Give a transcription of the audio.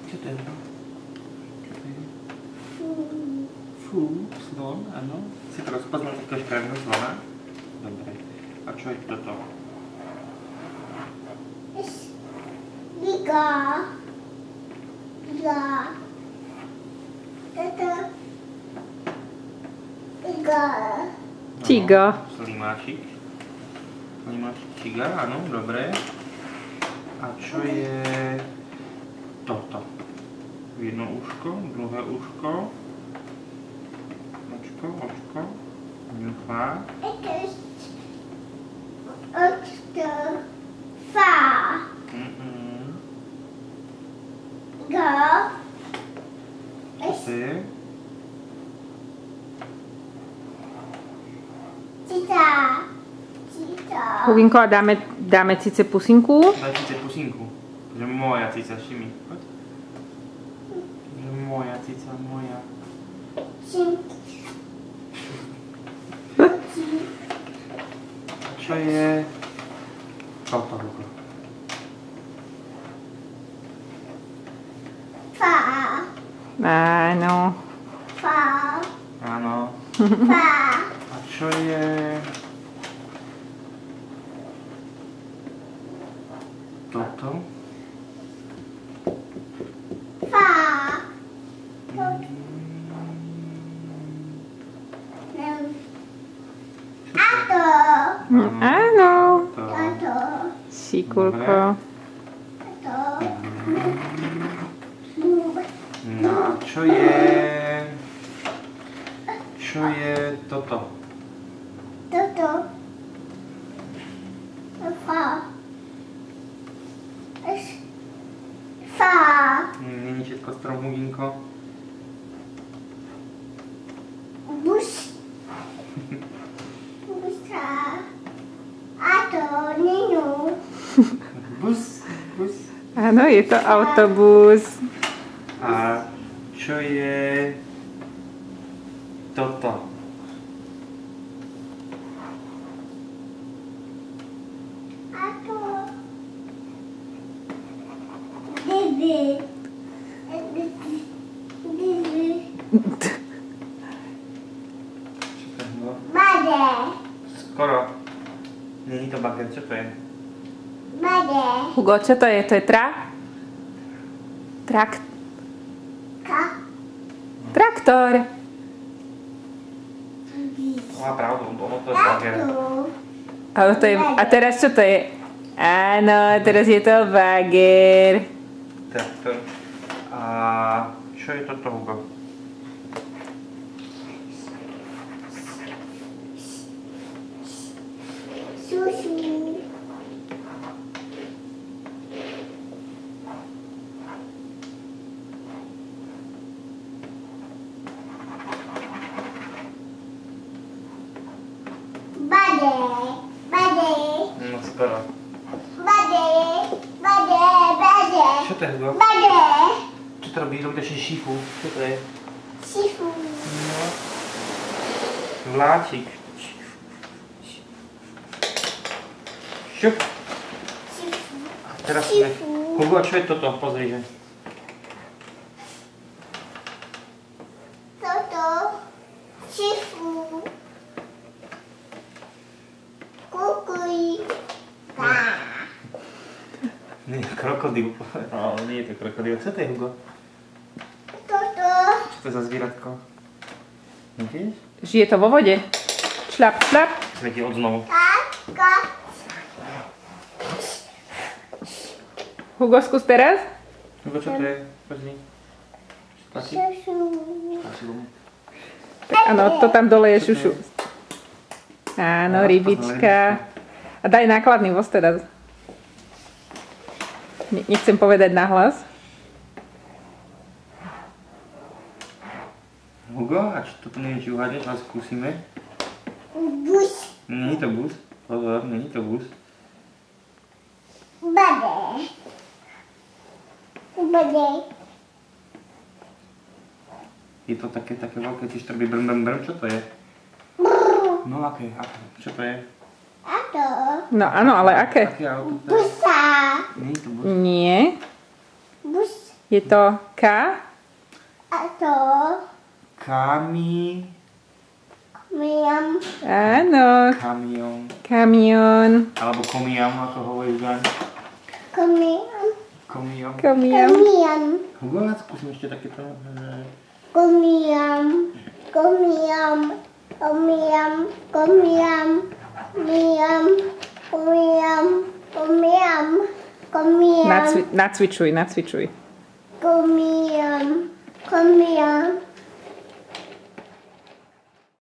Čo to je? Fú, slon, áno. Si to rozpoznal takého škaredného slona? Dobre. A čo je toto? Liga. Liga. Toto. Liga. Tiga. Slimáčik. Slimáčik tiga, áno, dobre. A čo je toto? Jedno uško, druhé uško. Očko. Ňuchá. Očko. Fa. Go. Čo to je? Cita. Huginko, a dáme cice pusinku? Daj cice pusinku. Že moja cica, všimni. Poď. Že moja cica, moja. A čo je toto? Fa. Áno. Fa. Áno. Fa. A čo je toto? Fa. Ato. Áno. To. Ato. Šikulko. Ato. No a čo je toto? Toto. Fa. Fa. Není všetko strom, Huginko? Bus. Busa. Ato. Ninu. Bus. Áno, je to autobus. A čo je toto? Ato. Divi. Čo to je? Bade. Skoro. Není to bager, čo to je? Bade. Hugo, čo to je? To je traktor. Má pravdu, ono to je bager. A teraz čo to je? Áno, teraz je to bager. Traktor. A čo je toto, Hugo? Susu. Bade. No skoro. Bade. Čo to je, Hugo? Bade. Čo to robí? Robí to šifu. Čo to je? Sifu. No. Vláčik. Šup. Sifu. A teraz sme... Hugo, a čo je toto? Pozri, že... Toto. Sifu. Kukuj. Nie, krokodil. No, nie je to krokodil. Co to je, Hugo? Toto. Čo to je za zvieratko? Nevieš? Žije to vo vode. Šľap. Smetí od znovu. Katka. Hugo, skús teraz. Hugo, čo to je? Pozri. Tlačí? Susu. Tlačí voľu. Áno, to tam dole je Čo to je? šušu. Áno, rybička. A daj nákladný voz teda. Nechcem povedať nahlas. Hugo, a čo toto neviem, či uhádneš, ale skúsime. Bus. Není to bus. Pozor, není to bus. Bade. Je to také veľké, či štrby brm. Čo to je? No aké? Čo to je? Ato. No áno, ale aké? Aké auto to je? Busa. Není to bus? Nie. Bus. Je to ka? A to. Kami. Miam. Áno. Kamión. Kamión. Alebo komiam, ako hovoríš, Daň. Komiam. Komiam. Komiam. Komiam. Hovorila, skúsim ešte takéto. Komiam. Komiam. Komiam. Komiam. Miam. Komiam. Komiam. Komiam. Nacvičuj. Komiam. Komiam.